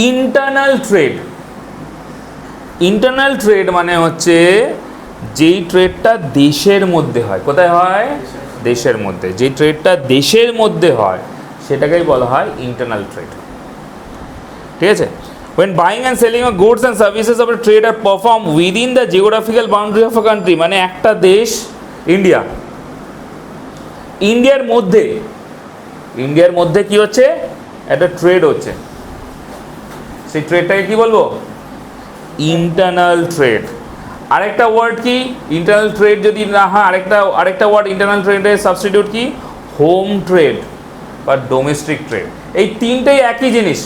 Internal trade, internal trade মানে হচ্ছে যেই ট্রেডটা দেশের মধ্যে হয়। কোথায় হয়? দেশের মধ্যে। যেই ট্রেডটা দেশের মধ্যে হয় সেটাকেই বলা হয় ইন্টারনাল ট্রেড। ঠিক আছে? When buying and selling of goods and services of a trade are performed within the geographical boundary of a country, মানে একটা দেশ ইন্ডিয়া, ইন্ডিয়ার মধ্যে, ইন্ডিয়ার মধ্যে কি হচ্ছে? একটা ট্রেড হচ্ছে, সেই ট্রেডটাকে কি বলবো? Internal trade. আরেকটা ওয়ার্ড কি ইন্টারনাল ট্রেড যদি না হয়, আরেকটা ওয়ার্ড ইন্টারনাল ট্রেডের সাবস্টিটিউট কি? হোম ট্রেড বা ডোমেস্টিক ট্রেড। এই তিনটেই একই জিনিস।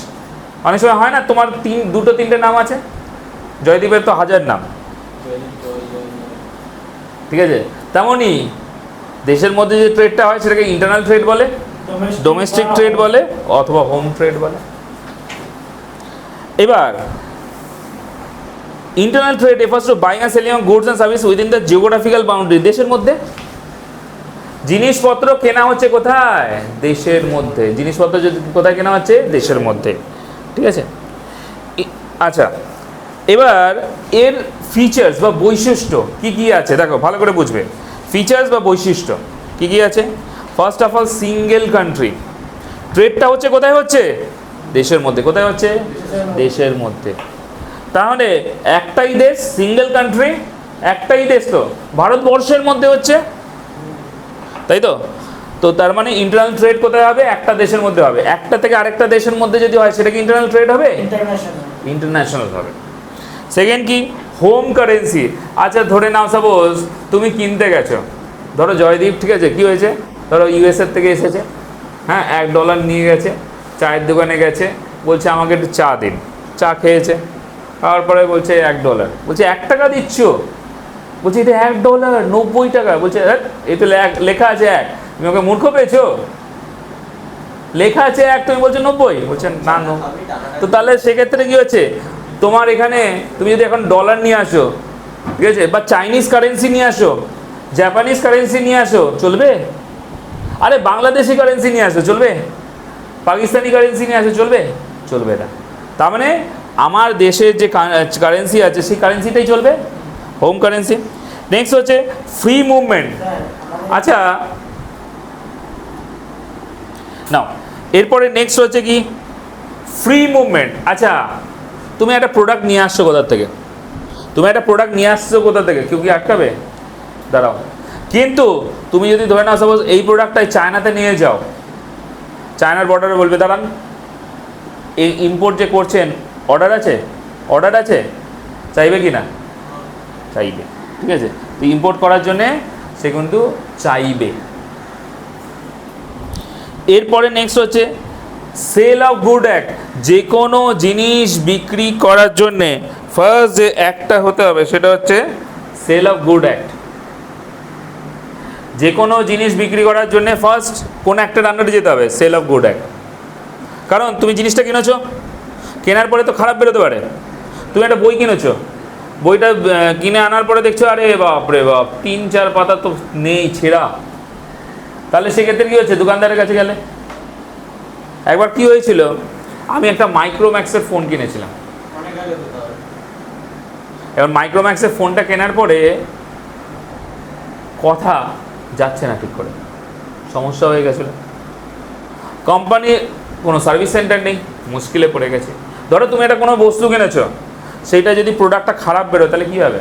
অনেক সময় হয় না তোমার দুটো তিনটে নাম আছে, জয়দীপের তো হাজার নাম, ঠিক আছে? তেমনই দেশের মধ্যে যে ট্রেডটা হয় সেটাকে ইন্টারনাল ট্রেড বলে, ডোমেস্টিক ট্রেড বলে, অথবা হোম ট্রেড বলে। এবার internal trade refers to buying and selling of goods and services within the geographical boundary, দেশের মধ্যে। জিনিসপত্র কেনা হচ্ছে কোথায়? দেশের মধ্যে। জিনিসপত্র যদি কোথায় কেনা হচ্ছে? দেশের মধ্যে। ঠিক আছে? আচ্ছা, এবার এর ফিচার্স বা বৈশিষ্ট্য কি কি আছে দেখো, ভালো করে বুঝবে। ফিচার্স বা বৈশিষ্ট্য কি কি আছে? First of all single country. ট্রেডটা হচ্ছে কোথায় হচ্ছে? দেশের মধ্যে। কোথায় হচ্ছে? দেশের মধ্যে। তাহলে একটাই দেশ, সিঙ্গেল কান্ট্রি, একটাই দেশ তো ভারতবর্ষের মধ্যে হচ্ছে, তাই তো? তো তার মানে ইন্টারনাল ট্রেড কোথায় হবে? একটা দেশের মধ্যে হবে। একটা থেকে আরেকটা দেশের মধ্যে যদি হয় সেটা কি ইন্টারনাল ট্রেড হবে? ইন্টারন্যাশনাল হবে। সেকেন্ড কি? Home currency. আচ্ছা ধরে নাও সাপোজ তুমি কিনতে গেছো, ধরো জয়দীপ, ঠিক আছে, কি হয়েছে, ধরো ইউএসএর থেকে এসেছে, হ্যাঁ, $1 নিয়ে গেছে, চায়ের দোকানে গেছে, বলছে আমাকে একটু চা দিন। চা খেয়েছে, তারপরে বলছে $1, বলছে $1 দিচ্ছ? বলছে এটা $1, 90 টাকা। বলছে এই তো লেখা আছে 1, তুমি ওকে মূর্খ পেয়েছো? লেখা আছে 1, তুমি বলছো 90? বলছে না, তো তাহলে সেক্ষেত্রে কি হচ্ছে, তোমার এখানে তুমি যদি এখন ডলার নিয়ে আসো, ঠিক আছে, বা চাইনিজ কারেন্সি নিয়ে আসো, জাপানিজ কারেন্সি নিয়ে আসো, চলবে? আরে বাংলাদেশি কারেন্সি নিয়ে আসো, চলবে? পাকিস্তানি কারেন্সি নিয়ে আসো, চলবে? চলবে না। তার মানে আমার দেশের যে কারেন্সি আছে সেই কারেন্সিটাই চলবে, হোম কারেন্সি। নেক্সট হচ্ছে ফ্রি মুভমেন্ট। আচ্ছা নাও, এরপরে নেক্সট হচ্ছে কি? Free movement. আচ্ছা তুমি একটা প্রোডাক্ট নিয়ে আসছো কোথা থেকে? তুমি একটা প্রোডাক্ট নিয়ে আসছো কোথা থেকে? কেউ কি আটকাবে? দাঁড়াও। কিন্তু তুমি যদি ধরে নাও সাপোজ এই প্রোডাক্টটাই চায়নাতে নিয়ে যাও, চায়নার বর্ডারে বলবে দাঁড়ান, এই ইম্পোর্ট যে করছেন অর্ডার আছে? অর্ডার আছে, চাইবে কি না? চাইবে, ঠিক আছে? তো ইম্পোর্ট করার জন্যে সে কিন্তু চাইবে। এরপরে নেক্সট হচ্ছে সেল অফ গুড অ্যাক্ট। যে কোনো জিনিস বিক্রি করার জন্যে ফার্স্ট যে অ্যাক্টটা হতে হবে সেটা হচ্ছে সেল অফ গুড অ্যাক্ট। যে কোনো জিনিস বিক্রি করার জন্যে ফার্স্ট কোন অ্যাক্টের আন্ডারে যেতে হবে? Sale of good act. কারণ তুমি জিনিসটা কিনেছো, কেনার পরে তো খারাপ বেরোতে পারে। তুমি একটা বই কিনেছো, বইটা কিনে আনার পরে দেখছো আরে বাপ রে বাপ, 3-4 পাতা তো নেই, ছেঁড়া। তাহলে সেক্ষেত্রে কী হচ্ছে? দোকানদারের কাছে গেলে। একবার কি হয়েছিল, আমি একটা মাইক্রোম্যাক্সের ফোন কিনেছিলাম। এবার মাইক্রোম্যাক্সের ফোনটা কেনার পরে কথা যাচ্ছে না ঠিক করে, সমস্যা হয়ে গেছিলো। কোম্পানির কোনো সার্ভিস সেন্টার নেই, মুশকিলে পড়ে গেছে। ধরো তুমি একটা কোনো বস্তু কিনেছো, সেইটা যদি প্রোডাক্টটা খারাপ বেরোয় তাহলে কী হবে?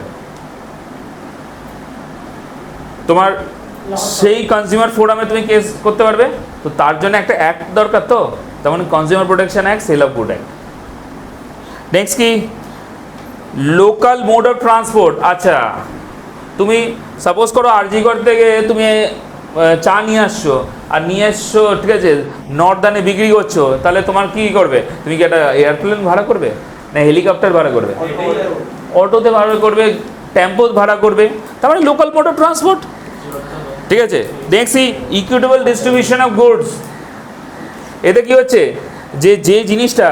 তোমার সেই কনজিউমার ফোরামে তুমি কেস করতে পারবে। তো তার জন্য একটা অ্যাক্ট দরকার, তো তেমন consumer protection act, sale of good act. Next কি? Local mode of transport. আচ্ছা তুমি সাপোজ করো আরজিগড় থেকে তুমি চা নিয়ে আসছো, আর নিয়ে এসছো, ঠিক আছে, নর্দানে বিক্রি করছো, তাহলে তোমার কী করবে? তুমি কি একটা এয়ারপ্লেন ভাড়া করবে, না হেলিকপ্টার ভাড়া করবে, অটোতে ভাড়া করবে, টেম্পো ভাড়া করবে? তার মানে লোকাল মোড অফ ট্রান্সপোর্ট, ঠিক আছে। দেখছি ইকুইটেবল ডিস্ট্রিবিউশন অফ গুডস। এতে কি হচ্ছে, যে জিনিসটা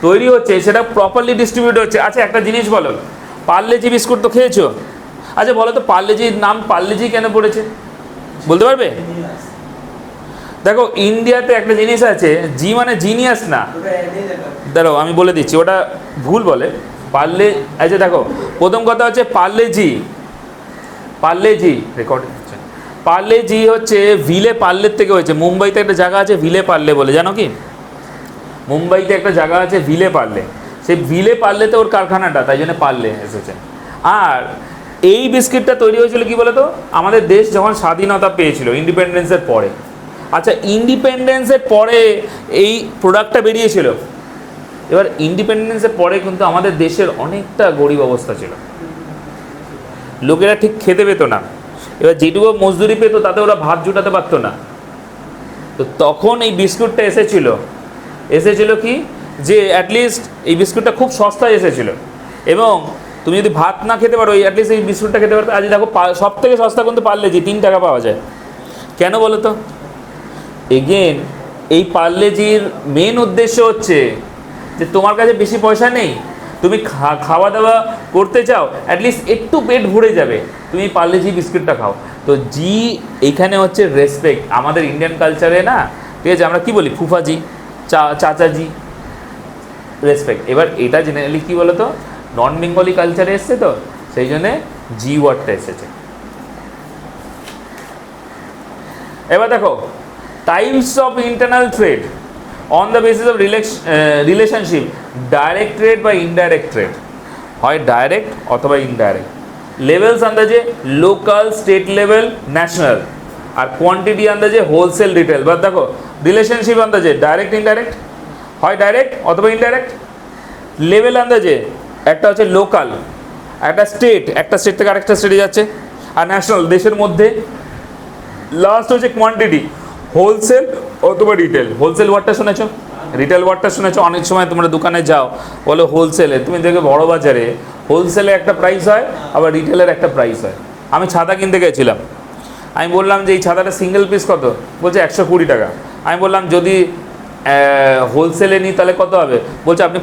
তৈরি হচ্ছে সেটা প্রপারলি ডিস্ট্রিবিউট হচ্ছে। আচ্ছা একটা জিনিস বলো, পার্লেজি বিস্কুট তো খেয়েছো, আচ্ছা বলো তো পার্লেজির নাম পার্লেজি কেন পড়েছে? বলতে পারবে? দেখো ইন্ডিয়াতে একটা জিনিস আছে, জি মানে জিনিয়াস না, দাঁড়াও আমি বলে দিচ্ছি, ওটা ভুল বলে। পার্লে, আচ্ছা দেখো প্রথম কথা হচ্ছে পার্লে জি, পার্লে জি রেকর্ডিং হচ্ছে, পার্লে জি হচ্ছে ভিলে পার্লের থেকে হয়েছে। মুম্বাইতে একটা জায়গা আছে ভিলে পার্লে বলে, জানো কি? মুম্বাইতে একটা জায়গা আছে ভিলে পার্লে, সেই ভিলে পার্লেতে ওর কারখানাটা, তাই জন্য পার্লে এসেছে। আর এই বিস্কিটটা তৈরি হয়েছিল কি বলো তো, আমাদের দেশ যখন স্বাধীনতা পেয়েছিল ইন্ডিপেন্ডেন্সের পরে। আচ্ছা ইন্ডিপেন্ডেন্সের পরে এই প্রোডাক্টটা বেরিয়েছিল। এবার ইন্ডিপেন্ডেন্সের পরে কিন্তু আমাদের দেশের অনেকটা গরিব অবস্থা ছিল, লোকেরা ঠিক খেতে পেত না। এবার যেটুকু মজদুরি পেতো তাতে ওরা ভাত জুটাতে পারতো না। তো তখন এই বিস্কুটটা এসেছিল কি, যে অ্যাটলিস্ট এই বিস্কুটটা খুব সস্তায় এসেছিল, এবং তুমি যদি ভাত না খেতে পারো অ্যাটলিস্ট এই বিস্কুটটা খেতে পারো। আজ দেখো সব থেকে সস্তা কিন্তু পার্লে জি, 3 টাকা পাওয়া যায়। কেন বলো তো? এগেন এই পার্লে জির মেন উদ্দেশ্য হচ্ছে যে তোমার কাছে বেশি পয়সা নেই, তুমি খাওয়া দাওয়া করতে চাও, অ্যাটলিস্ট একটু পেট ভরে যাবে, তুমি পার্লে জি বিস্কুটটা খাও। তো জি এইখানে হচ্ছে রেসপেক্ট আমাদের ইন্ডিয়ান কালচারে না, ঠিক আছে? আমরা কি বলি ফুফাজি, চাচাজি, রেসপেক্ট। এবার এটা জেনারেলি কী বলো তো, নন বেঙ্গলি কালচারে এসছে, তো সেই জন্যে জি ওয়ার্ডটা এসেছে। এবার দেখো types of internal trade on the basis of relationship, direct trade বা ইনডাইরেক্ট ট্রেড, হয় ডাইরেক্ট অথবা ইনডাইরেক্ট। লেভেলস আন্দাজে লোকাল, স্টেট লেভেল, ন্যাশনাল। আর কোয়ান্টিটি আন্দাজে হোলসেল, রিটেল। বা দেখো রিলেশনশিপ আন্দাজে ডাইরেক্ট ইনডাইরেক্ট, হয় ডাইরেক্ট অথবা ইনডাইরেক্ট। লেভেল আন্দাজে একটা হচ্ছে লোকাল, একটা স্টেট থেকে আরেকটা স্টেটে যাচ্ছে, আর ন্যাশনাল দেশের মধ্যে। লাস্ট হচ্ছে কোয়ান্টিটি, হোলসেল অথবা রিটেল। হোলসেল ওয়ার্ডটা শুনেছো, রিটেল ওয়ার্ডটা শুনেছো। অনেক সময় তোমরা দোকানে যাও বলো হোলসেলে, তুমি দেখবে বড় বাজারে হোলসেলে একটা প্রাইস হয়, আবার রিটেলের একটা প্রাইস হয়। আমি ছাতা কিনতে গেছিলাম, আমি বললাম যে এই ছাতাটা সিঙ্গেল পিস কত, বলছে 120 টাকা। আমি বললাম যদি হোলসেলে নিই তাহলে কত হবে, বলছে আপনি